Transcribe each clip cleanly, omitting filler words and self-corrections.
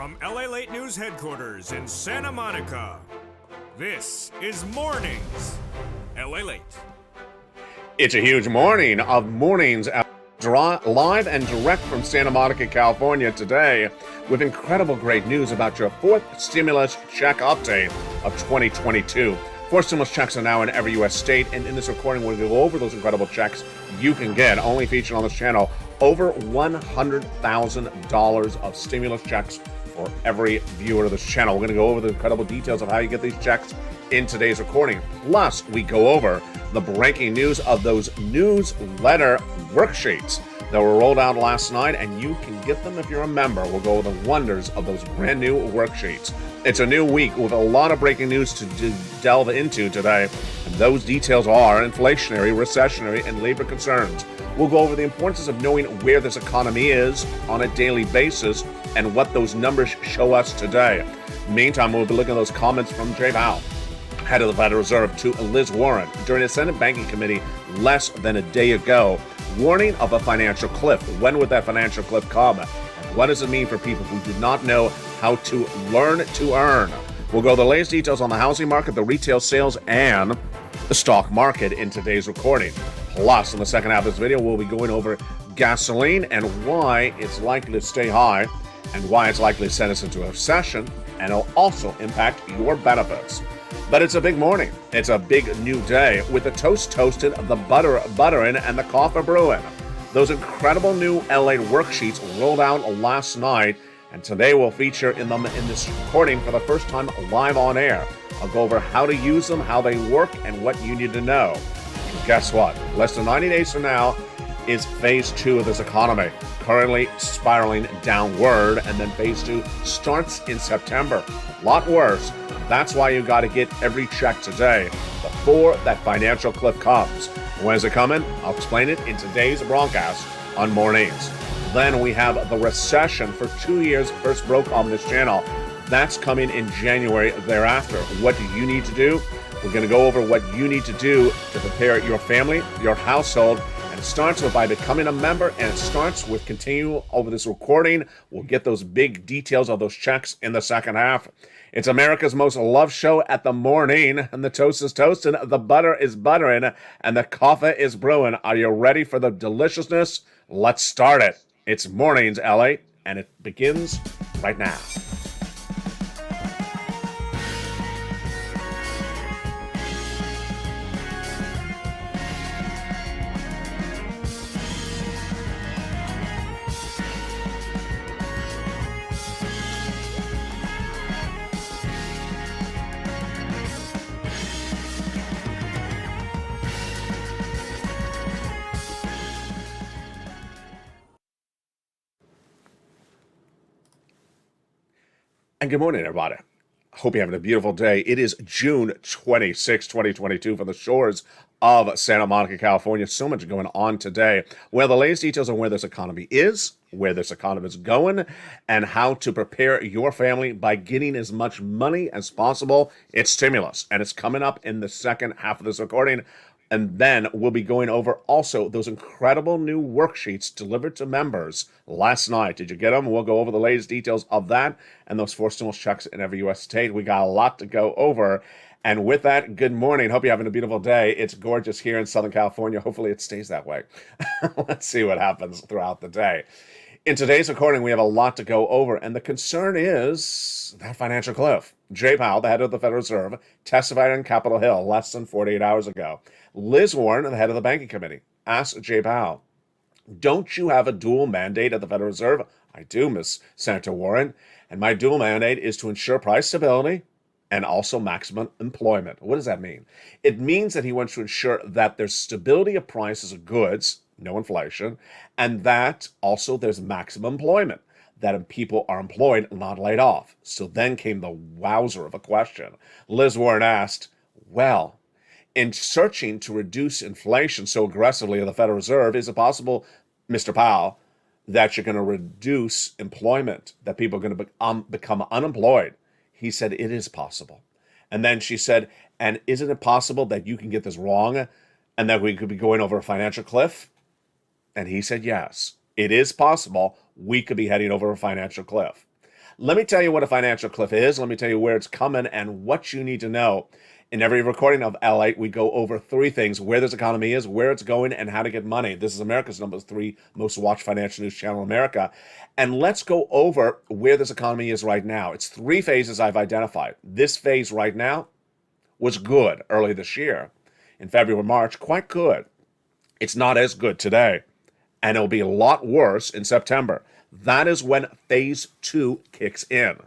From LALATE News Headquarters in Santa Monica, this is Mornings LALATE. It's a huge morning of Mornings live and direct from Santa Monica, California today with incredible great news about your fourth stimulus check update of 2022. Four stimulus checks are now in every U.S. state, and in this recording, we'll go over those incredible checks you can get, only featured on this channel, over $100,000 of stimulus checks for every viewer of this channel. We're going to go over the incredible details of how you get these checks in today's recording. Plus, we go over the breaking news of those newsletter worksheets that were rolled out last night, and you can get them if you're a member. We'll go over the wonders of those brand new worksheets. It's a new week with a lot of breaking news to delve into today, and those details are inflationary, recessionary, and labor concerns. We'll go over the importance of knowing where this economy is on a daily basis and what those numbers show us today. Meantime, we'll be looking at those comments from Jay Powell, head of the Federal Reserve, to Liz Warren during a Senate Banking Committee less than a day ago, warning of a financial cliff. When would that financial cliff come? And what does it mean for people who do not know how to learn to earn? We'll go over the latest details on the housing market, the retail sales, and the stock market in today's recording. Plus, in the second half of this video, we'll be going over gasoline and why it's likely to stay high and why it's likely to send us into a recession, and it'll also impact your benefits. But it's a big morning. It's a big new day with the toast toasted, the butter buttering, and the coffee brewing. Those incredible new LA worksheets rolled out last night, and today we'll feature in this recording for the first time live on air. I'll go over how to use them, how they work, and what you need to know. And guess what? Less than 90 days from now is phase 2 of this economy, currently spiraling downward, and then phase 2 starts in September. A lot worse. That's why you got to get every check today before that financial cliff comes. When is it coming? I'll explain it in today's broadcast on Mornings. Then we have the recession for 2 years first broke on this channel. That's coming in January thereafter. What do you need to do? We're going to go over what you need to do to prepare your family, your household, and it starts with by becoming a member, and it starts with continue over this recording. We'll get those big details of those checks in the second half. It's America's most loved show at the morning, and the toast is toasting, the butter is buttering, and the coffee is brewing. Are you ready for the deliciousness? Let's start it. It's Mornings LA, and it begins right now. And good morning, everybody. Hope you're having a beautiful day. It is June 26, 2022 from the shores of Santa Monica, California. So much going on today. Well, the latest details on where this economy is, where this economy is going, and how to prepare your family by getting as much money as possible. It's stimulus, and it's coming up in the second half of this recording. And then we'll be going over also those incredible new worksheets delivered to members last night. Did you get them? We'll go over the latest details of that and those four stimulus checks in every U.S. state. We got a lot to go over. And with that, good morning. Hope you're having a beautiful day. It's gorgeous here in Southern California. Hopefully it stays that way. Let's see what happens throughout the day. In today's recording, we have a lot to go over, and the concern is that financial cliff. Jay Powell, the head of the Federal Reserve, testified on Capitol Hill less than 48 hours ago. Liz Warren, the head of the Banking Committee, asked Jay Powell, "Don't you have a dual mandate at the Federal Reserve?" "I do, Miss Senator Warren, and my dual mandate is to ensure price stability and also maximum employment." What does that mean? It means that he wants to ensure that there's stability of prices of goods, no inflation, and that also there's maximum employment, that people are employed, not laid off. So then came the wowzer of a question. Liz Warren asked, well, in searching to reduce inflation so aggressively at the Federal Reserve, is it possible, Mr. Powell, that you're going to reduce employment, that people are going to become unemployed? He said, it is possible. And then she said, and isn't it possible that you can get this wrong and that we could be going over a financial cliff? And he said, yes, it is possible we could be heading over a financial cliff. Let me tell you what a financial cliff is. Let me tell you where it's coming and what you need to know. In every recording of LALATE, we go over three things: where this economy is, where it's going, and how to get money. This is America's #3 most watched financial news channel in America. And let's go over where this economy is right now. It's three phases I've identified. This phase right now was good early this year. In February, March, quite good. It's not as good today. And it'll be a lot worse in September. That is when phase 2 kicks in.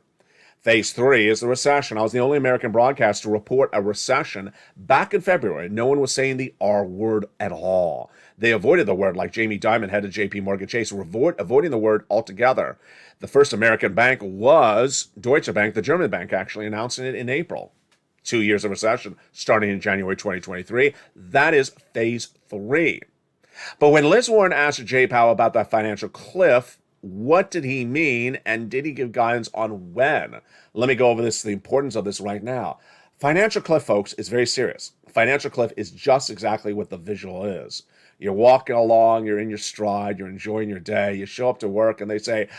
Phase 3 is the recession. I was the only American broadcaster to report a recession back in February. No one was saying the R word at all. They avoided the word, like Jamie Dimon, head of JP Morgan Chase, avoiding the word altogether. The first American bank was Deutsche Bank, the German bank, actually announcing it in April. 2 years of recession starting in January 2023. That is phase 3. But when Liz Warren asked Jay Powell about that financial cliff, what did he mean, and did he give guidance on when? Let me go over the importance of this right now. Financial cliff, folks, is very serious. Financial cliff is just exactly what the visual is. You're walking along, you're in your stride, you're enjoying your day, you show up to work, and they say,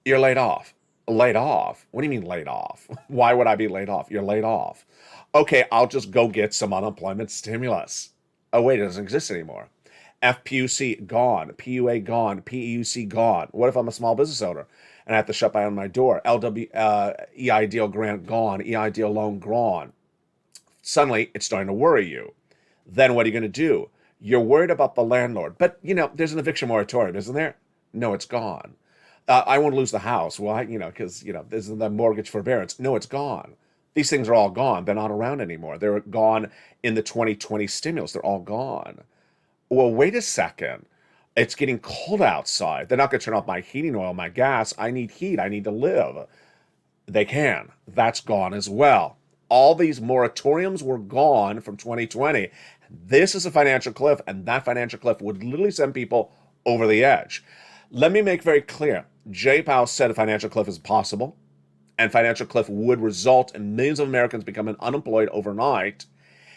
you're laid off. Laid off? What do you mean laid off? Why would I be laid off? You're laid off. Okay, I'll just go get some unemployment stimulus. Oh, wait, it doesn't exist anymore. FPUC gone, PUA gone, PEUC gone. What if I'm a small business owner and I have to shut down my door? EIDL grant gone, EIDL loan gone. Suddenly, it's starting to worry you. Then what are you going to do? You're worried about the landlord. But, there's an eviction moratorium, isn't there? No, it's gone. I won't lose the house. Why? Because, this is the mortgage forbearance. No, it's gone. These things are all gone. They're not around anymore. They're gone in the 2020 stimulus. They're all gone. Well, wait a second. It's getting cold outside. They're not going to turn off my heating oil, my gas. I need heat. I need to live. They can. That's gone as well. All these moratoriums were gone from 2020. This is a financial cliff, and that financial cliff would literally send people over the edge. Let me make very clear. Jay Powell said a financial cliff is possible, and financial cliff would result in millions of Americans becoming unemployed overnight.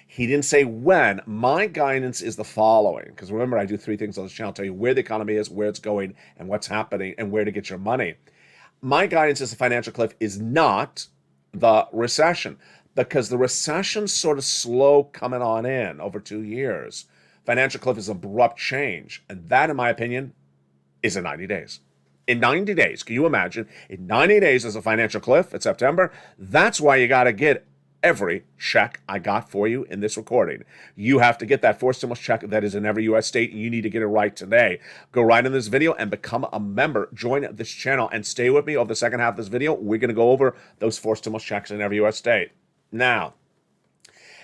He didn't say when. My guidance is the following, because remember, I do three things on this channel: tell you where the economy is, where it's going, and what's happening, and where to get your money. My guidance is the financial cliff is not the recession, because the recession's sort of slow coming on in over 2 years. Financial cliff is abrupt change, and that, in my opinion, is in 90 days. In 90 days, can you imagine? In 90 days, there's a financial cliff in September. That's why you got to get every check I got for you in this recording. You have to get that forced stimulus check that is in every U.S. state, and you need to get it right today. Go right in this video and become a member. Join this channel and stay with me over the second half of this video. We're going to go over those forced stimulus checks in every U.S. state. Now,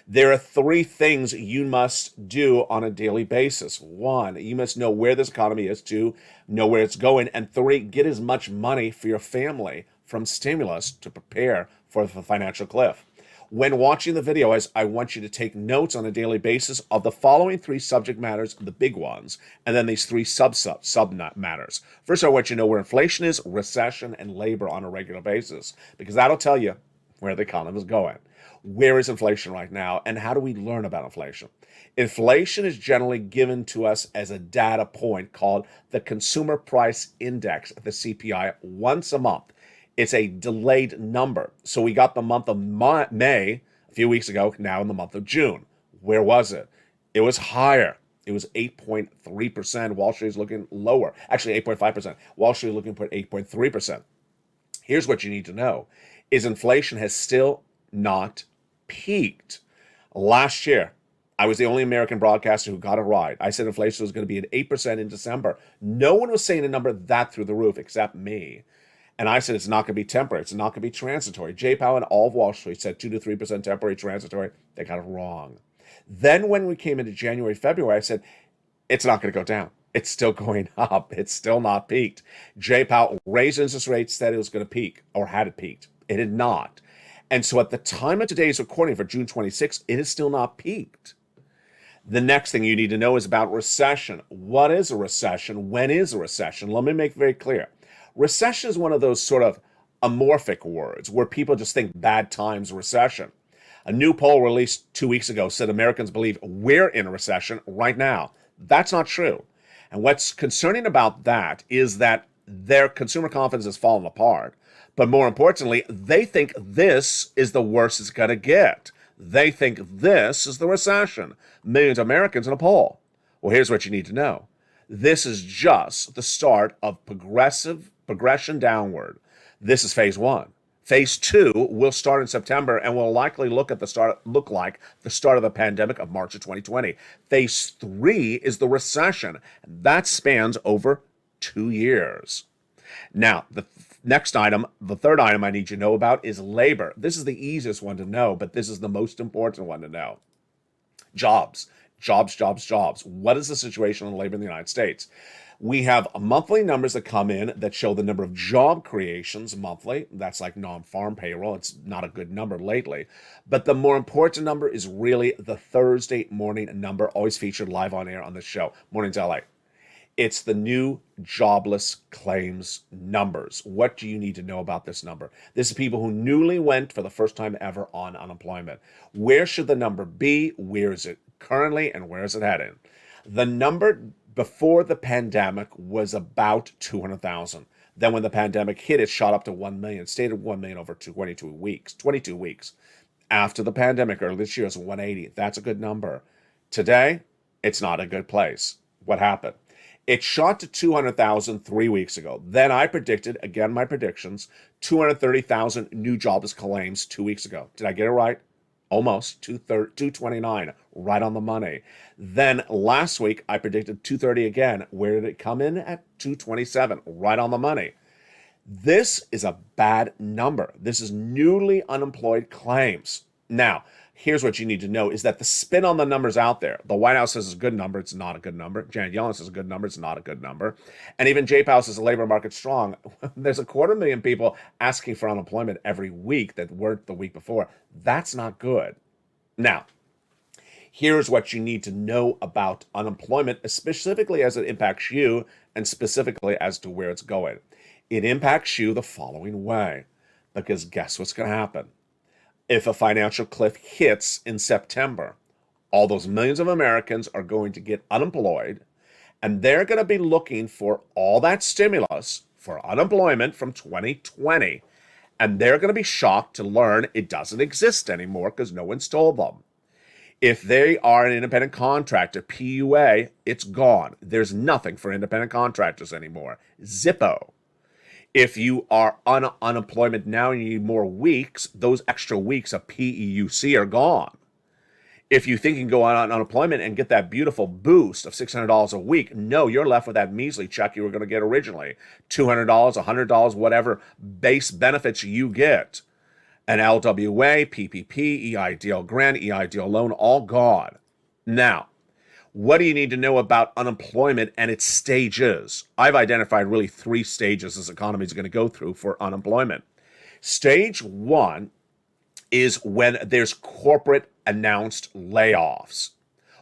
there are three things you must do on a daily basis. One, you must know where this economy is. Two, know where it's going. And three, get as much money for your family from stimulus to prepare for the financial cliff. When watching the video, I want you to take notes on a daily basis of the following three subject matters, the big ones, and then these three sub matters. First, I want you to know where inflation is, recession, and labor on a regular basis, because that'll tell you where the economy is going. Where is inflation right now, and how do we learn about inflation? Inflation is generally given to us as a data point called the Consumer Price Index, the CPI, once a month. It's a delayed number. So we got the month of May a few weeks ago, now in the month of June. Where was it? It was higher. It was 8.3%. Wall Street is looking lower. Actually, 8.5%. Wall Street is looking for 8.3%. Here's what you need to know, is inflation has still not peaked. Last year, I was the only American broadcaster who got it right. I said inflation was going to be at 8% in December. No one was saying a number that through the roof except me. And I said it's not going to be temporary. It's not going to be transitory. Jay Powell and all of Wall Street said 2 to 3% temporary, transitory. They got it wrong. Then when we came into January, February, I said it's not going to go down. It's still going up. It's still not peaked. Jay Powell raised interest rates, said it was going to peak, or had it peaked. It had not. And so at the time of today's recording for June 26th, it is still not peaked. The next thing you need to know is about recession. What is a recession? When is a recession? Let me make it very clear. Recession is one of those sort of amorphic words where people just think bad times, recession. A new poll released 2 weeks ago said Americans believe we're in a recession right now. That's not true. And what's concerning about that is that their consumer confidence has fallen apart. But more importantly, they think this is the worst it's going to get. They think this is the recession. Millions of Americans in a poll. Well, here's what you need to know. This is just the start of progression downward. This is phase one. Phase two will start in September and will likely look like the start of the pandemic of March of 2020. Phase three is the recession. That spans over 2 years. Now, the third item I need you to know about is labor. This is the easiest one to know, but this is the most important one to know. Jobs. What is the situation on labor in the United States? We have monthly numbers that come in that show the number of job creations monthly. That's like non-farm payroll. It's not a good number lately. But the more important number is really the Thursday morning number, always featured live on air on the show. Mornings LA. It's the new jobless claims numbers. What do you need to know about this number? This is people who newly went for the first time ever on unemployment. Where should the number be? Where is it currently, and where is it heading? The number before the pandemic was about 200,000. Then when the pandemic hit, it shot up to 1 million, stayed at 1 million over 22 weeks. After the pandemic, early this year, it was 180. That's a good number. Today, it's not a good place. What happened? It shot to 200,000 3 weeks ago. Then I predicted, again, my predictions, 230,000 new jobless claims 2 weeks ago. Did I get it right? Almost 229, right on the money. Then last week, I predicted 230 again. Where did it come in? At 227, right on the money. This is a bad number. This is newly unemployed claims. Now, here's what you need to know is that the spin on the numbers out there, the White House says it's a good number, it's not a good number. Janet Yellen says it's a good number, it's not a good number. And even Jay Powell says the labor market's strong. There's 250,000 people asking for unemployment every week that weren't the week before. That's not good. Now, here's what you need to know about unemployment, specifically as it impacts you and specifically as to where it's going. It impacts you the following way, because guess what's going to happen? If a financial cliff hits in September, all those millions of Americans are going to get unemployed, and they're going to be looking for all that stimulus for unemployment from 2020, and they're going to be shocked to learn it doesn't exist anymore because no one's told them. If they are an independent contractor, PUA, it's gone. There's nothing for independent contractors anymore. Zippo. If you are on unemployment now and you need more weeks, those extra weeks of PEUC are gone. If you think you can go on unemployment and get that beautiful boost of $600 a week, no, you're left with that measly check you were going to get originally. $200, $100, whatever base benefits you get. An LWA, PPP, EIDL grant, EIDL loan, all gone. Now, what do you need to know about unemployment and its stages? I've identified really 3 stages this economy is going to go through for unemployment. Stage 1 is when there's corporate announced layoffs.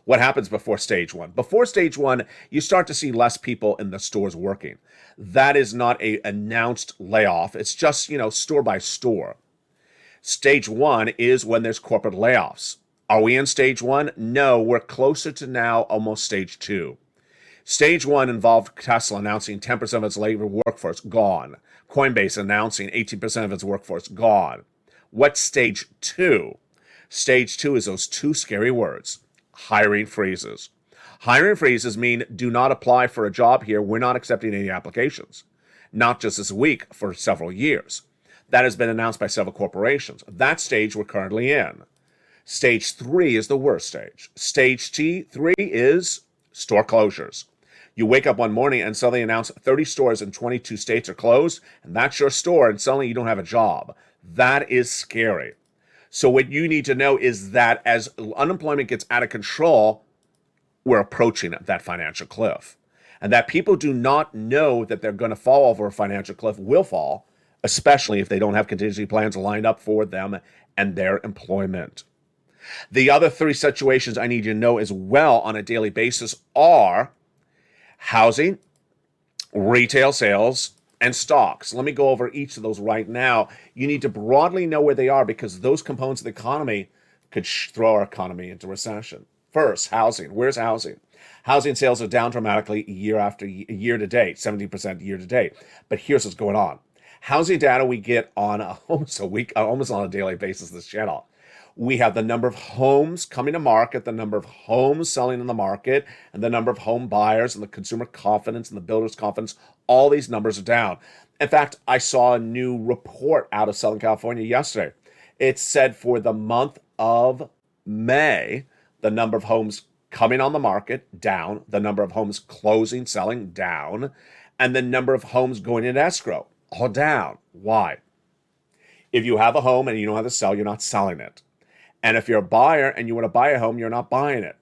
What happens before stage 1? Before stage 1, you start to see less people in the stores working. That is not an announced layoff. It's just, store by store. Stage 1 is when there's corporate layoffs. Are we in stage 1? No, we're closer to now almost stage 2. Stage 1 involved Tesla announcing 10% of its labor workforce gone. Coinbase announcing 18% of its workforce gone. What's stage 2? Stage 2 is those 2 scary words, hiring freezes. Hiring freezes mean do not apply for a job here. We're not accepting any applications. Not just this week, for several years. That has been announced by several corporations. That stage we're currently in. Stage 3 is the worst stage. Stage 3 is store closures. You wake up one morning and suddenly announce 30 stores in 22 states are closed, and that's your store, and suddenly you don't have a job. That is scary. So what you need to know is that as unemployment gets out of control, we're approaching that financial cliff. And that people do not know that they're going to fall over a financial cliff will fall, especially if they don't have contingency plans lined up for them and their employment. The other 3 situations I need you to know as well on a daily basis are housing, retail sales, and stocks. Let me go over each of those right now. You need to broadly know where they are because those components of the economy could throw our economy into recession. First, housing. Where's housing? Housing sales are down dramatically year to date, 17% year to date. But here's what's going on. Housing data we get on almost on a daily basis this channel. We have the number of homes coming to market, the number of homes selling in the market, and the number of home buyers and the consumer confidence and the builder's confidence. All these numbers are down. In fact, I saw a new report out of Southern California yesterday. It said for the month of May, the number of homes coming on the market, down. The number of homes closing, selling, down. And the number of homes going in escrow, all down. Why? If you have a home and you don't have to sell, you're not selling it. And if you're a buyer and you want to buy a home, you're not buying it.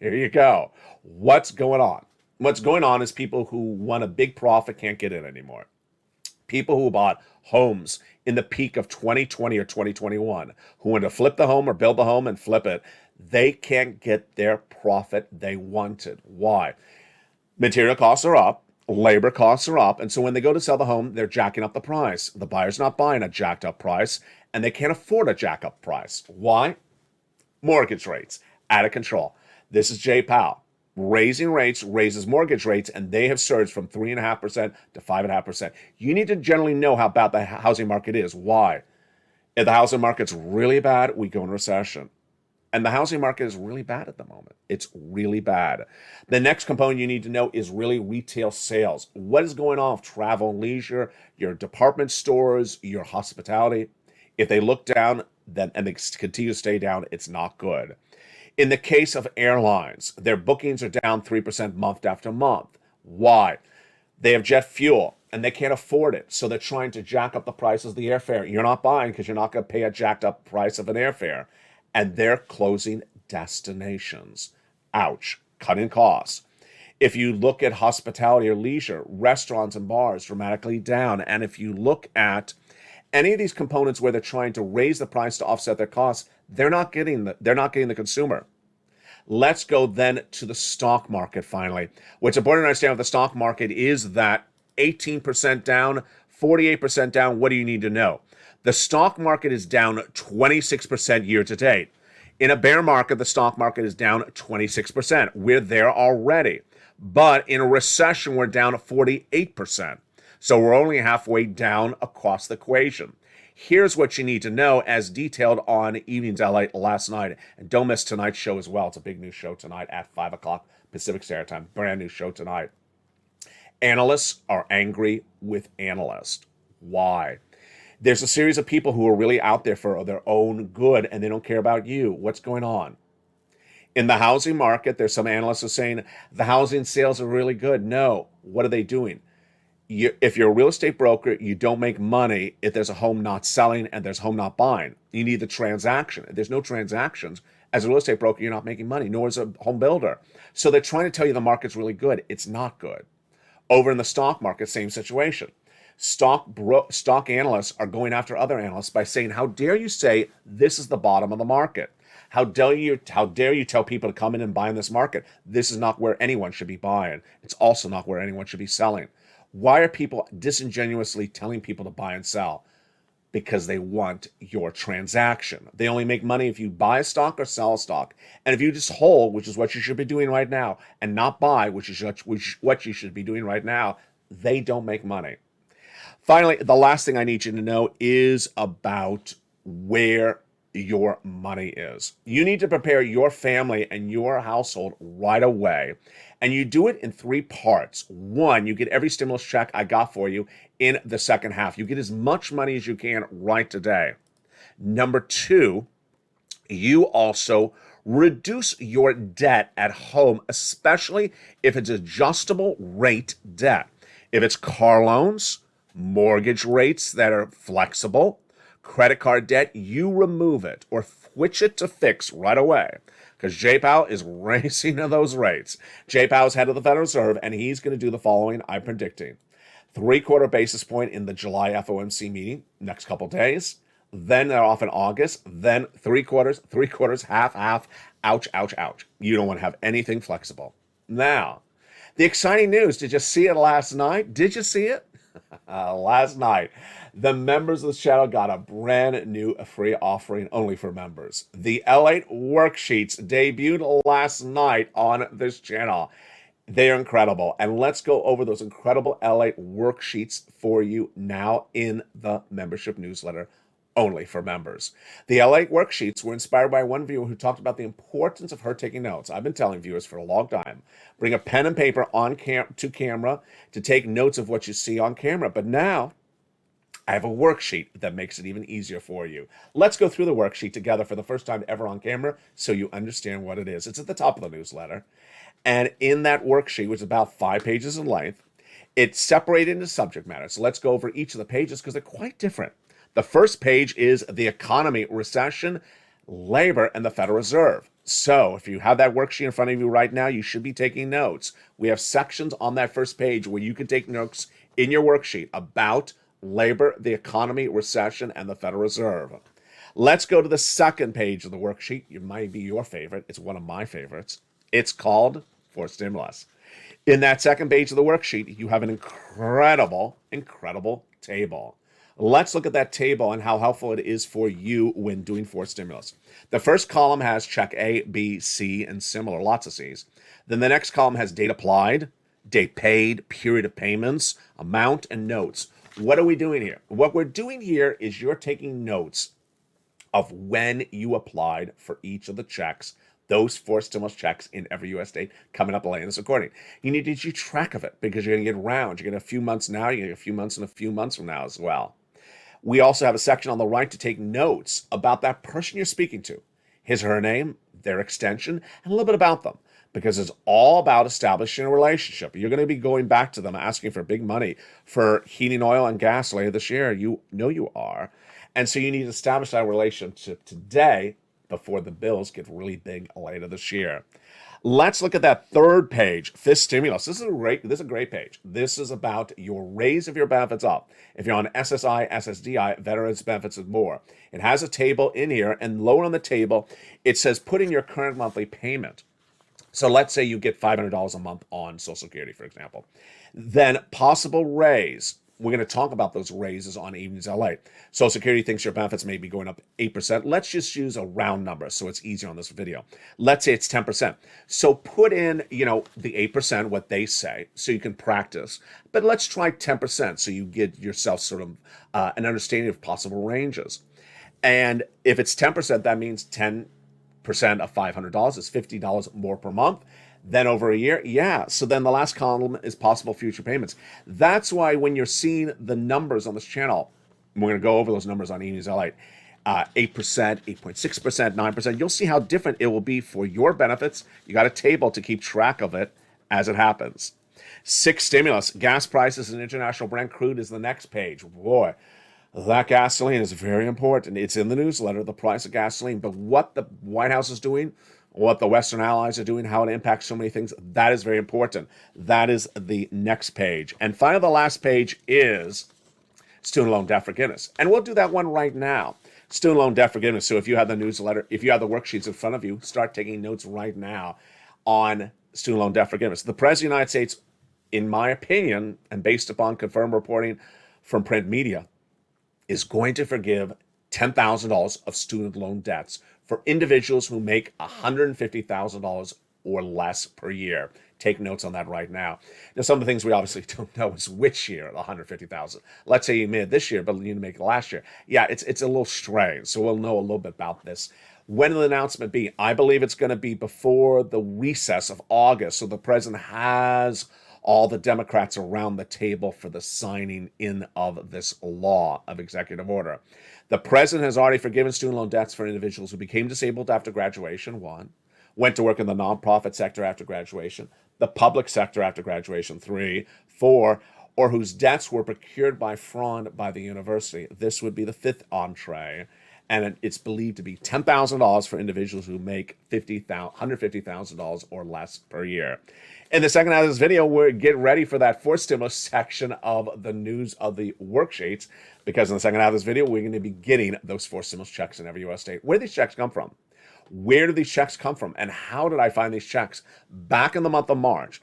Here you go. What's going on? What's going on is people who want a big profit can't get in anymore. People who bought homes in the peak of 2020 or 2021, who want to flip the home or build the home and flip it, they can't get their profit they wanted. Why? Material costs are up. Labor costs are up. And so when they go to sell the home, they're jacking up the price. The buyer's not buying a jacked up price, and they can't afford a jack up price. Why? Mortgage rates out of control. This is Jay Powell. Raising rates raises mortgage rates, and they have surged from 3.5% to 5.5%. You need to generally know how bad the housing market is. Why? If the housing market's really bad, we go in recession. And the housing market is really bad at the moment. It's really bad. The next component you need to know is really retail sales. What is going on with travel and leisure, your department stores, your hospitality? If they look down and they continue to stay down, it's not good. In the case of airlines, their bookings are down 3% month after month. Why? They have jet fuel and they can't afford it. So they're trying to jack up the prices of the airfare. You're not buying because you're not going to pay a jacked up price of an airfare. And they're closing destinations. Ouch. Cutting costs. If you look at hospitality or leisure, restaurants and bars dramatically down. And if you look at any of these components where they're trying to raise the price to offset their costs, they're not getting the consumer. Let's go then to the stock market finally. What's important to understand with the stock market is that 18% down, 48% down. What do you need to know? The stock market is down 26% year to date. In a bear market, the stock market is down 26%. We're there already. But in a recession, we're down 48%. So we're only halfway down across the equation. Here's what you need to know as detailed on Evenings LALATE last night. And don't miss tonight's show as well. It's a big new show tonight at 5 o'clock Pacific Standard Time. Brand new show tonight. Analysts are angry with analysts. Why? There's a series of people who are really out there for their own good, and they don't care about you. What's going on? In the housing market, there's some analysts who are saying the housing sales are really good. No. What are they doing? If you're a real estate broker, you don't make money if there's a home not selling and there's a home not buying. You need the transaction. If there's no transactions, as a real estate broker, you're not making money, nor is a home builder. So they're trying to tell you the market's really good. It's not good. Over in the stock market, same situation. Stock analysts are going after other analysts by saying, how dare you say this is the bottom of the market? How dare you tell people to come in and buy in this market? This is not where anyone should be buying. It's also not where anyone should be selling. Why are people disingenuously telling people to buy and sell? Because they want your transaction. They only make money if you buy a stock or sell a stock. And if you just hold, which is what you should be doing right now, and not buy, which is what you should be doing right now, they don't make money. Finally, the last thing I need you to know is about where your money is. You need to prepare your family and your household right away. And you do it in 3 parts. 1, you get every stimulus check I got for you in the second half. You get as much money as you can right today. Number 2, you also reduce your debt at home, especially if it's adjustable rate debt. If it's car loans, mortgage rates that are flexible, credit card debt, you remove it or switch it to fix right away. Because Jay Powell is raising those rates. Jay Powell is head of the Federal Reserve, and he's going to do the following, I'm predicting. 3/4 basis point in the July FOMC meeting, next couple days. Then they're off in August. Then 3/4, half. Ouch, ouch, ouch. You don't want to have anything flexible. Now, the exciting news, did you see it last night? Did you see it? Last night, the members of the channel got a brand new free offering only for members. The LATE worksheets debuted last night on this channel. They are incredible. And let's go over those incredible LATE worksheets for you now in the membership newsletter only for members. The LATE worksheets were inspired by one viewer who talked about the importance of her taking notes. I've been telling viewers for a long time, bring a pen and paper on to camera to take notes of what you see on camera. But now I have a worksheet that makes it even easier for you. Let's go through the worksheet together for the first time ever on camera so you understand what it is. It's at the top of the newsletter. And in that worksheet, which is about 5 pages in length, it's separated into subject matter. So let's go over each of the pages because they're quite different. The first page is the economy, recession, labor, and the Federal Reserve. So if you have that worksheet in front of you right now, you should be taking notes. We have sections on that first page where you can take notes in your worksheet about labor, the economy, recession, and the Federal Reserve. Let's go to the second page of the worksheet. It might be your favorite. It's one of my favorites. It's called For Stimulus. In that second page of the worksheet, you have an incredible table. Let's look at that table and how helpful it is for you when doing forced stimulus. The first column has check A, B, C, and similar, lots of C's. Then the next column has date applied, date paid, period of payments, amount, and notes. What are we doing here? What we're doing here is you're taking notes of when you applied for each of the checks, those forced stimulus checks in every U.S. state coming up later in this recording. You need to keep track of it because you're going to get rounds. You're going to get a few months now, you're going to get a few months and a few months from now as well. We also have a section on the right to take notes about that person you're speaking to, his or her name, their extension, and a little bit about them, because it's all about establishing a relationship. You're going to be going back to them asking for big money for heating oil and gas later this year. You know you are. And so you need to establish that relationship today before the bills get really big later this year. Let's look at that third page, fifth stimulus. This is a great page. This is about your raise of your benefits up. If you're on SSI, SSDI, veterans benefits and more. It has a table in here, and lower on the table, it says put in your current monthly payment. So let's say you get $500 a month on Social Security, for example. Then possible raise. We're going to talk about those raises on Evenings LA. Social Security thinks your benefits may be going up 8%. Let's just use a round number so it's easier on this video. Let's say it's 10%. So put in, the 8%, what they say, so you can practice. But let's try 10% so you get yourself sort of an understanding of possible ranges. And if it's 10%, that means 10% of $500 is $50 more per month. Then over a year, yeah. So then the last column is possible future payments. That's why when you're seeing the numbers on this channel, we're going to go over those numbers on Evenings LA, 8%, 8.6%, 9%. You'll see how different it will be for your benefits. You got a table to keep track of it as it happens. Sixth stimulus, gas prices and international Brent crude is the next page. Boy, that gasoline is very important. It's in the newsletter, the price of gasoline. But what the White House is doing, what the Western allies are doing, how it impacts so many things, that is very important. That is the next page. And finally, the last page is student loan debt forgiveness. And we'll do that one right now. Student loan debt forgiveness. So if you have the newsletter, if you have the worksheets in front of you, start taking notes right now on student loan debt forgiveness. The President of the United States, in my opinion, and based upon confirmed reporting from print media, is going to forgive $10,000 of student loan debts for individuals who make $150,000 or less per year. Take notes on that right now. Now, some of the things we obviously don't know is which year, the $150,000. Let's say you made it this year, but you make it last year. Yeah, it's a little strange. So we'll know a little bit about this. When will the announcement be? I believe it's going to be before the recess of August. So the president has all the Democrats around the table for the signing in of this law of executive order. The president has already forgiven student loan debts for individuals who became disabled after graduation, 1, went to work in the nonprofit sector after graduation, the public sector after graduation, 3, 4, or whose debts were procured by fraud by the university. This would be the 5th entree, and it's believed to be $10,000 for individuals who make $150,000 or less per year. In the second half of this video, we're getting ready for that forced stimulus section of the news of the worksheets, because in the second half of this video, we're going to be getting those forced stimulus checks in every U.S. state. Where do these checks come from? Where do these checks come from? And how did I find these checks? Back in the month of March,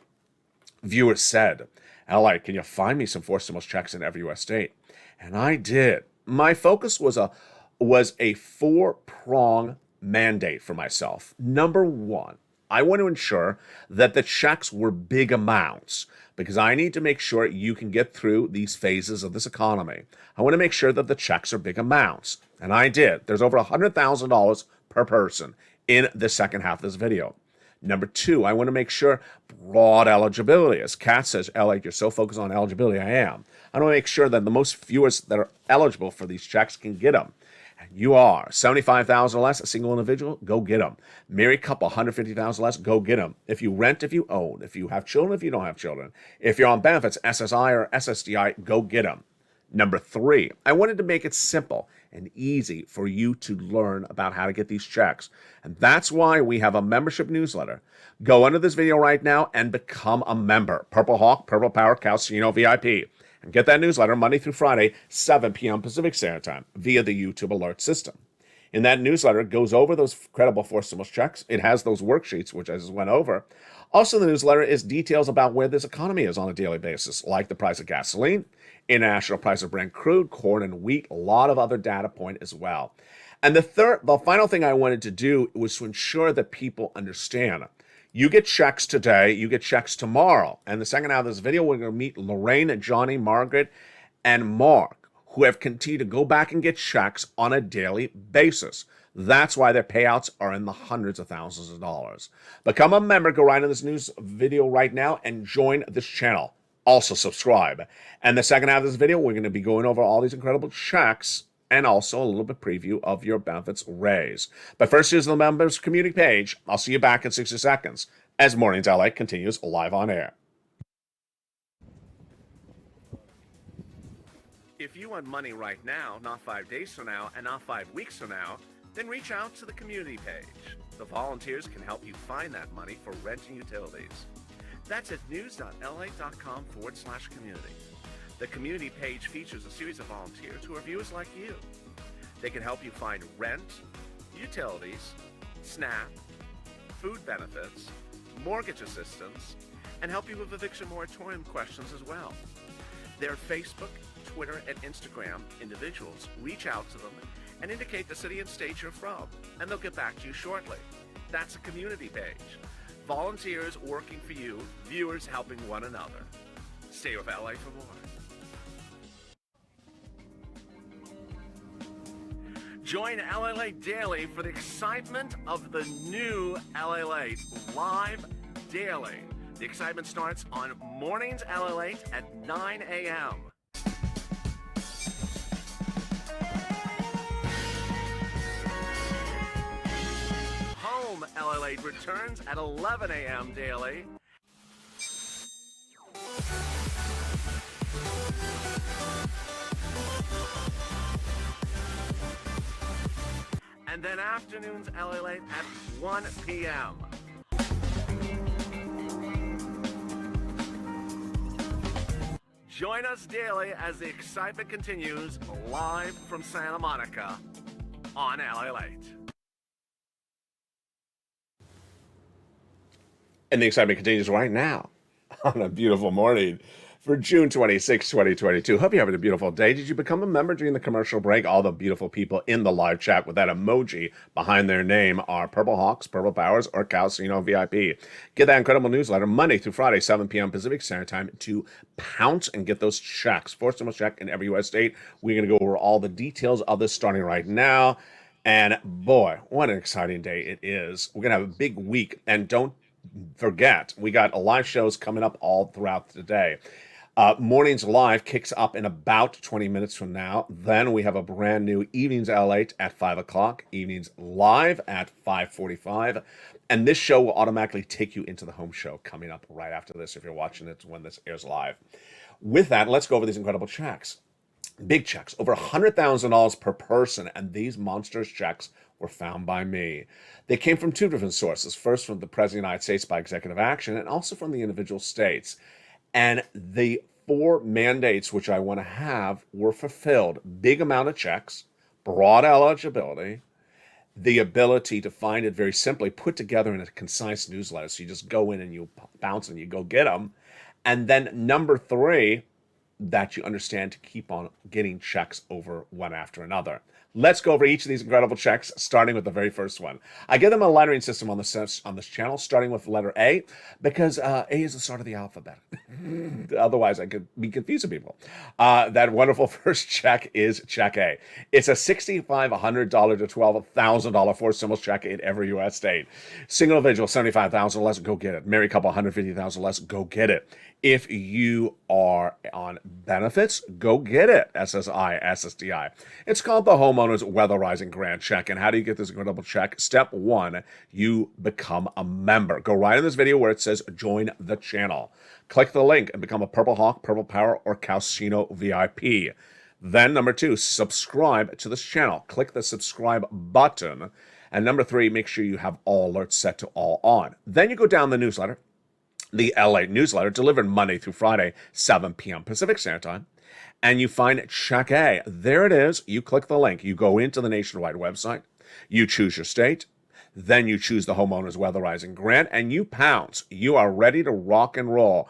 viewers said, LA, can you find me some four stimulus checks in every U.S. state? And I did. My focus was a four-prong mandate for myself. Number one, I want to ensure that the checks were big amounts because I need to make sure you can get through these phases of this economy. I want to make sure that the checks are big amounts. And I did. There's over $100,000 per person in the second half of this video. Number two, I want to make sure broad eligibility. As Kat says, LA, you're so focused on eligibility. I am. I want to make sure that the most viewers that are eligible for these checks can get them. And you are. $75,000 or less, a single individual, go get them. Married couple, $150,000 less, go get them. If you rent, if you own, if you have children, if you don't have children, if you're on benefits, SSI or SSDI, go get them. Number three, I wanted to make it simple and easy for you to learn about how to get these checks. And that's why we have a membership newsletter. Go under this video right now and become a member. Purple Hawk, Purple Power, Calcino VIP. And get that newsletter Monday through Friday, 7 p.m. Pacific Standard Time via the YouTube alert system. In that newsletter, it goes over those credible four stimulus checks. It has those worksheets, which I just went over. Also, in the newsletter is details about where this economy is on a daily basis, like the price of gasoline, international price of Brent crude, corn and wheat, a lot of other data point as well. And the final thing I wanted to do was to ensure that people understand. You get checks today, you get checks tomorrow. And the second half of this video, we're going to meet Lorraine, Johnny, Margaret, and Mark, who have continued to go back and get checks on a daily basis. That's why their payouts are in the hundreds of thousands of dollars. Become a member, go right in this news video right now and join this channel. Also subscribe. And the second half of this video, we're going to be going over all these incredible checks and also a little bit preview of your benefits raise. But first, here's the members community page. I'll see you back in 60 seconds as Mornings LA continues live on air. If you want money right now, not 5 days from now, and not 5 weeks from now, then reach out to the community page. The volunteers can help you find that money for rent and utilities. That's at news.la.com/community. The community page features a series of volunteers who are viewers like you. They can help you find rent, utilities, SNAP, food benefits, mortgage assistance, and help you with eviction moratorium questions as well. Their Facebook, Twitter, and Instagram individuals reach out to them and indicate the city and state you're from, and they'll get back to you shortly. That's a community page. Volunteers working for you, viewers helping one another. Stay with LA for more. Join LALATE Daily for the excitement of the new LALATE live daily. The excitement starts on Mornings LALATE at 9 a.m. Home LALATE returns at 11 a.m. daily. And then afternoons LALATE at 1 p.m. Join us daily as the excitement continues live from Santa Monica on LALATE. And the excitement continues right now on a beautiful morning for June 26, 2022. Hope you're having a beautiful day. Did you become a member during the commercial break? All the beautiful people in the live chat with that emoji behind their name are Purple Hawks, Purple Powers, or Calcino VIP. Get that incredible newsletter Monday through Friday, 7 p.m. Pacific Standard Time to pounce and get those checks. Four stimulus check in every U.S. state. We're going to go over all the details of this starting right now. And boy, what an exciting day it is. We're going to have a big week. And don't forget, we got live shows coming up all throughout the day. Mornings Live kicks up in about 20 minutes from now. Then we have a brand new Evenings LALATE at 5 o'clock, Evenings Live at 5:45. And this show will automatically take you into the home show coming up right after this if you're watching it when this airs live. With that, let's go over these incredible checks. Big checks, over $100,000 per person. And these monstrous checks were found by me. They came from two different sources. First, from the President of the United States by executive action, and also from the individual states. And the four mandates which I want to have were fulfilled. Big amount of checks, broad eligibility, the ability to find it very simply put together in a concise newsletter. So you just go in and you bounce and you go get them. And then number 3, that you understand to keep on getting checks over one after another. Let's go over each of these incredible checks, starting with the very first one. I give them a lettering system on this channel, starting with letter A, because A is the start of the alphabet. Otherwise, I could be confusing people. That wonderful first check is check A. It's a $6,500 to $12,000 four symbols check in every U.S. state. Single individual, $75,000 less, go get it. Married couple, $150,000 less, go get it. If you are on benefits, go get it. SSI, SSDI. It's called the Homeowners Weatherizing Grant Check. And how do you get this incredible check? Step 1, you become a member. Go right in this video where it says join the channel. Click the link and become a Purple Hawk, Purple Power, or Calcino VIP. Then number 2, subscribe to this channel. Click the subscribe button. And number 3, make sure you have all alerts set to all on. Then you go down the newsletter. The LALATE newsletter, delivered Monday through Friday, 7 p.m. Pacific Standard Time. And you find check A. There it is. You click the link. You go into the nationwide website. You choose your state. Then you choose the Homeowners Weatherizing Grant, and you pounce. You are ready to rock and roll.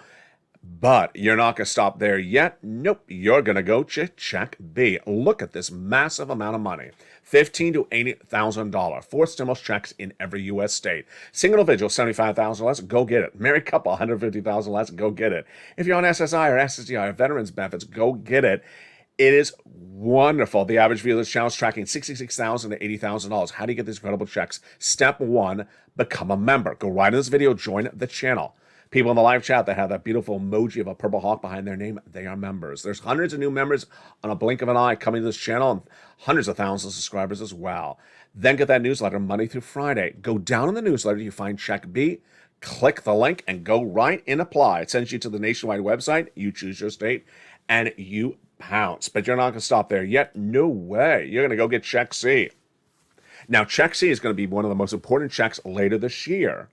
But you're not going to stop there yet. Nope. You're going to go check B. Look at this massive amount of money. $15,000 to $80,000. 4 stimulus checks in every U.S. state. Single individual, $75,000 less, go get it. Married couple, $150,000 less, go get it. If you're on SSI or SSDI or veterans benefits, go get it. It is wonderful. The average viewer of this channel is tracking $66,000 to $80,000. How do you get these incredible checks? Step 1, become a member. Go right in this video, join the channel. People in the live chat that have that beautiful emoji of a purple hawk behind their name, they are members. There's hundreds of new members on a blink of an eye coming to this channel, and hundreds of thousands of subscribers as well. Then get that newsletter Monday through Friday. Go down in the newsletter, you find check B, click the link, and go right in apply. It sends you to the nationwide website, you choose your state, and you pounce. But you're not going to stop there yet. No way. You're going to go get check C. Now, check C is going to be one of the most important checks later this year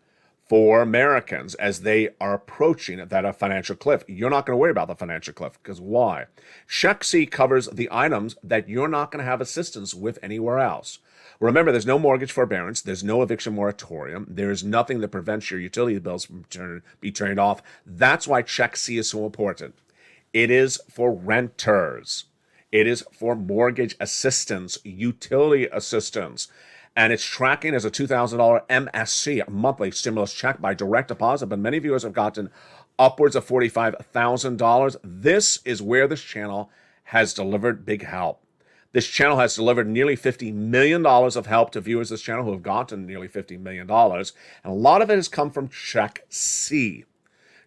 for Americans as they are approaching that financial cliff. You're not going to worry about the financial cliff, because why? Check C covers the items that you're not going to have assistance with anywhere else. Remember, there's no mortgage forbearance, there's no eviction moratorium, there is nothing that prevents your utility bills from being turned off. That's why check C is so important. It is for renters. It is for mortgage assistance, utility assistance. And it's tracking as a $2,000 MSC, a monthly stimulus check by direct deposit. But many viewers have gotten upwards of $45,000. This is where this channel has delivered big help. This channel has delivered nearly $50 million of help to viewers of this channel who have gotten nearly $50 million. And a lot of it has come from check C.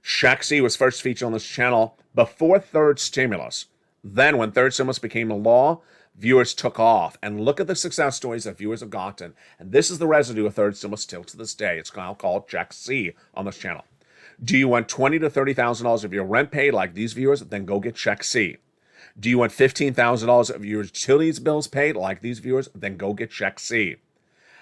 Check C was first featured on this channel before third stimulus. Then when third stimulus became a law, viewers took off. And look at the success stories that viewers have gotten. And this is the residue of third stimulus still to this day. It's now called check C on this channel. Do you want $20,000 to $30,000 of your rent paid like these viewers? Then go get check C. Do you want $15,000 of your utilities bills paid like these viewers? Then go get check C.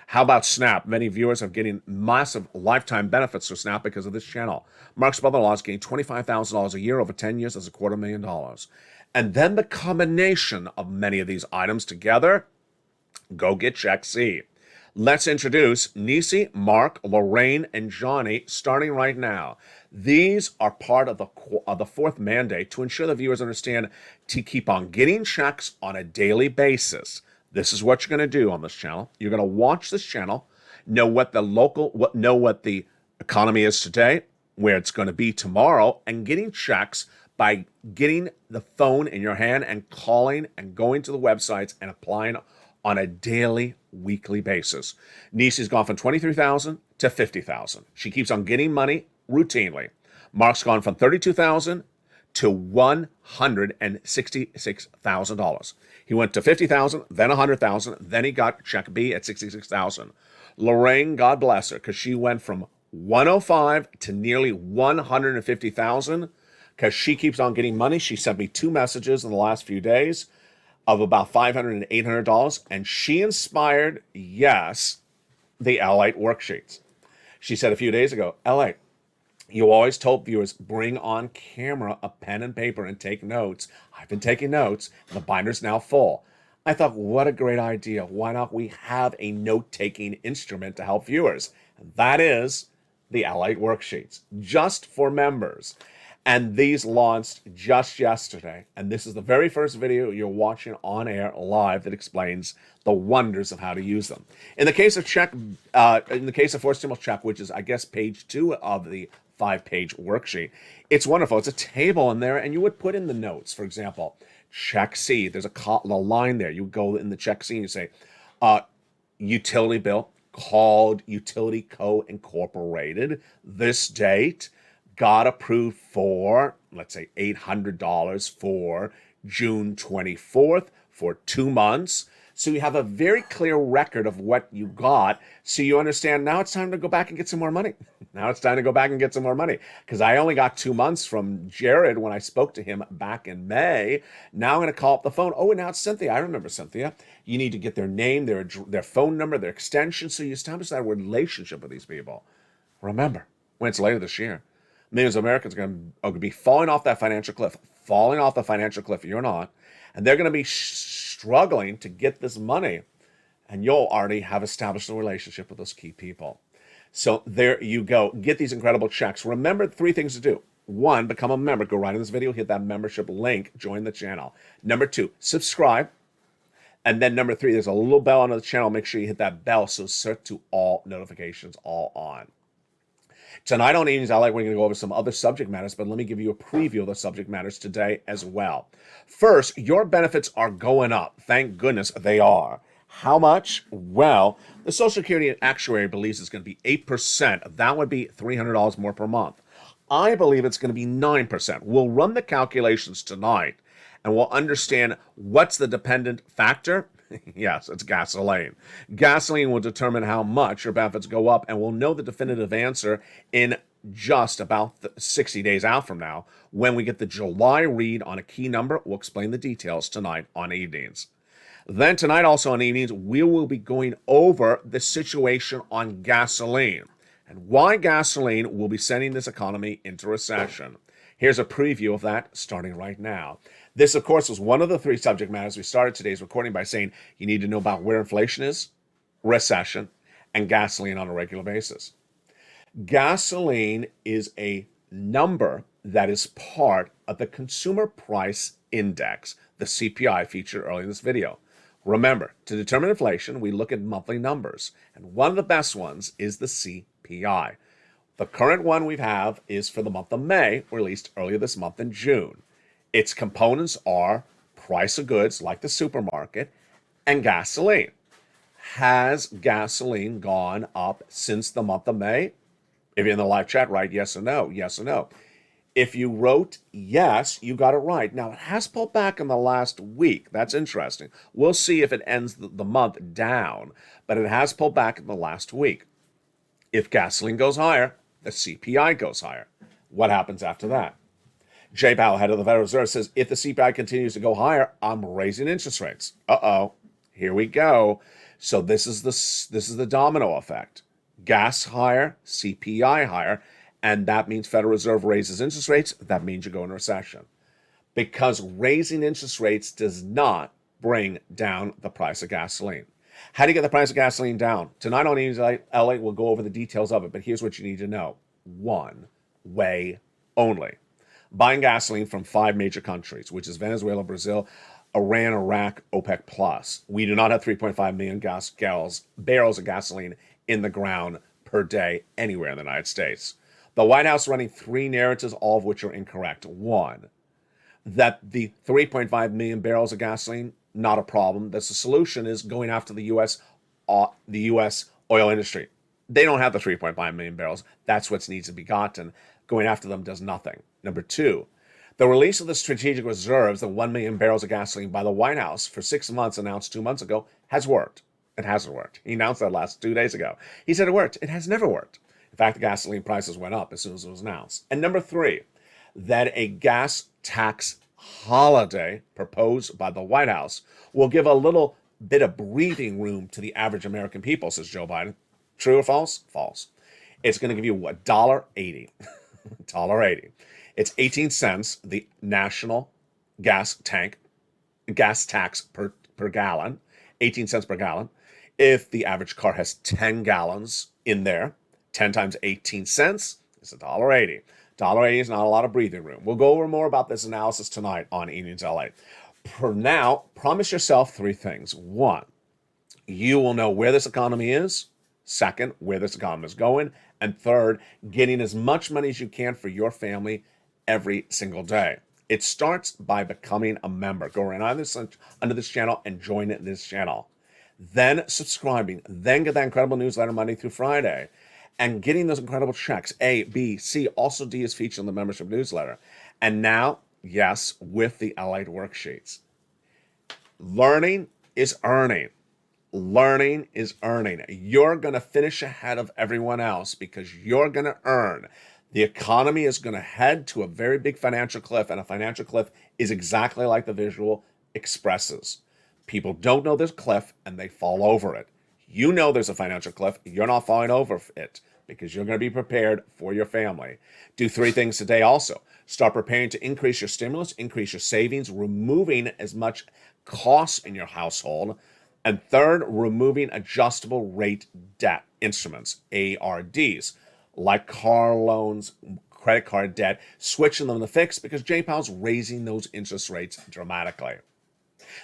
How about SNAP? Many viewers are getting massive lifetime benefits through SNAP because of this channel. Mark's brother-in-law is getting $25,000 a year over 10 years. That's $250,000. And then the combination of many of these items together, go get check C. Let's introduce Nisi, Mark, Lorraine, and Johnny starting right now. These are part of the fourth mandate to ensure the viewers understand to keep on getting checks on a daily basis. This is what you're going to do on this channel. You're going to watch this channel, know what the economy is today, where it's going to be tomorrow, and getting checks by getting the phone in your hand and calling and going to the websites and applying on a daily, weekly basis. Nisi's gone from $23,000 to $50,000. She keeps on getting money routinely. Mark's gone from $32,000 to $166,000. He went to $50,000, then $100,000, then he got check B at $66,000. Lorraine, God bless her, because she went from $105,000 to nearly $150,000 because she keeps on getting money. She sent me 2 messages in the last few days of about $500 and $800, and she inspired, yes, the LALATE worksheets. She said a few days ago, LALATE, you always told viewers, bring on camera, a pen and paper, and take notes. I've been taking notes. The binder's now full. I thought, what a great idea. Why not we have a note-taking instrument to help viewers? That is the LALATE worksheets, just for members. And these launched just yesterday. And this is the very first video you're watching on air live that explains the wonders of how to use them. In the case of forced stimulus check, which is, I guess, page 2 of the 5-page worksheet, it's wonderful. It's a table in there, and you would put in the notes. For example, check C. There's a line there. You go in the check C and you say, utility bill called Utility Co. Incorporated, this date, got approved for, let's say, $800 for June 24th for 2 months. So you have a very clear record of what you got. So you understand now it's time to go back and get some more money. Now it's time to go back and get some more money. Because I only got 2 months from Jared when I spoke to him back in May. Now I'm going to call up the phone. Oh, and now it's Cynthia. I remember Cynthia. You need to get their name, their phone number, their extension. So you establish that relationship with these people. Remember, when it's later this year, millions of Americans are going to be falling off that financial cliff, you're not, and they're going to be struggling to get this money, and you'll already have established a relationship with those key people. So there you go. Get these incredible checks. Remember 3 things to do. 1, become a member. Go right in this video, hit that membership link, join the channel. Number 2, subscribe. And then number 3, there's a little bell on the channel. Make sure you hit that bell so set to all notifications, all on. Tonight on Evenings I Like, we're going to go over some other subject matters, but let me give you a preview of the subject matters today as well. First, your benefits are going up. Thank goodness they are. How much? Well, the Social Security actuary believes it's going to be 8%. That would be $300 more per month. I believe it's going to be 9%. We'll run the calculations tonight, and we'll understand what's the dependent factor. Yes, it's gasoline. Gasoline will determine how much your benefits go up, and we'll know the definitive answer in just about 60 days out from now. When we get the July read on a key number, we'll explain the details tonight on Evenings. Then tonight also on Evenings, we will be going over the situation on gasoline and why gasoline will be sending this economy into recession. Here's a preview of that starting right now. This, of course, was one of the 3 subject matters. We started today's recording by saying you need to know about where inflation is, recession, and gasoline on a regular basis. Gasoline is a number that is part of the Consumer Price Index, the CPI featured earlier in this video. Remember, to determine inflation, we look at monthly numbers, and one of the best ones is the CPI. The current one we have is for the month of May, released earlier this month in June. Its components are price of goods, like the supermarket, and gasoline. Has gasoline gone up since the month of May? If you're in the live chat, write yes or no, yes or no. If you wrote yes, you got it right. Now, it has pulled back in the last week. That's interesting. We'll see if it ends the month down, but it has pulled back in the last week. If gasoline goes higher, the CPI goes higher. What happens after that? Jay Powell, head of the Federal Reserve, says, if the CPI continues to go higher, I'm raising interest rates. Uh-oh, here we go. So this is the domino effect. Gas higher, CPI higher, and that means Federal Reserve raises interest rates. That means you go into recession. Because raising interest rates does not bring down the price of gasoline. How do you get the price of gasoline down? Tonight on Evenings LA, we'll go over the details of it, but here's what you need to know. One way only. Buying gasoline from 5 major countries, which is Venezuela, Brazil, Iran, Iraq, OPEC plus. We do not have 3.5 million barrels of gasoline in the ground per day anywhere in the United States. The White House running 3 narratives, all of which are incorrect. 1, that the 3.5 million barrels of gasoline, not a problem. That's the solution is going after the U.S. oil industry. They don't have the 3.5 million barrels. That's what needs to be gotten. Going after them does nothing. Number 2, the release of the strategic reserves, the 1 million barrels of gasoline by the White House for 6 months, announced 2 months ago, has worked. It hasn't worked. He announced that last 2 days ago. He said it worked. It has never worked. In fact, the gasoline prices went up as soon as it was announced. And number 3, that a gas tax holiday proposed by the White House will give a little bit of breathing room to the average American people, says Joe Biden. True or false? False. It's going to give you what? $1.80. $1.80. It's 18 cents, the national gas tax per gallon, 18 cents per gallon. If the average car has 10 gallons in there, 10 times 18 cents is $1.80. $1.80 is not a lot of breathing room. We'll go over more about this analysis tonight on Evenings LA. For now, promise yourself 3 things. 1, you will know where this economy is. 2nd, where this economy is going. And 3rd, getting as much money as you can for your family every single day. It starts by becoming a member. Go right under this channel and join this channel. Then subscribing. Then get that incredible newsletter Monday through Friday. And getting those incredible checks. A, B, C. Also, D is featured in the membership newsletter. And now, yes, with the LALATE worksheets. Learning is earning. Learning is earning. You're going to finish ahead of everyone else because you're going to earn. The economy is going to head to a very big financial cliff, and a financial cliff is exactly like the visual expresses. People don't know there's a cliff, and they fall over it. You know there's a financial cliff. You're not falling over it because you're going to be prepared for your family. Do 3 things today also. Start preparing to increase your stimulus, increase your savings, removing as much costs in your household. And 3rd, removing adjustable rate debt instruments, ARDs, like car loans, credit card debt, switching them to fixed because Jay Powell's raising those interest rates dramatically.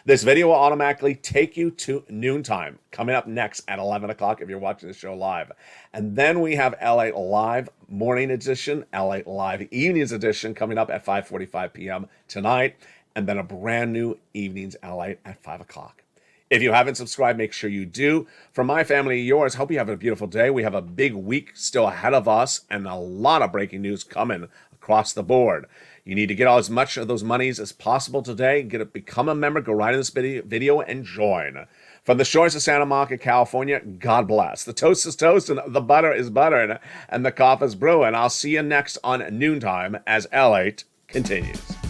This video will automatically take you to noontime, coming up next at 11 o'clock if you're watching the show live. And then we have LA Live Morning Edition, LA Live Evenings Edition coming up at 5:45 p.m. tonight, and then a brand new Evenings LA at 5 o'clock. If you haven't subscribed, make sure you do. For my family, yours, hope you have a beautiful day. We have a big week still ahead of us and a lot of breaking news coming across the board. You need to get as much of those monies as possible today. Become a member, go right in this video and join. From the shores of Santa Monica, California, God bless. The toast is toast and the butter is butter and the coffee is brewing. I'll see you next on noontime as LALATE continues.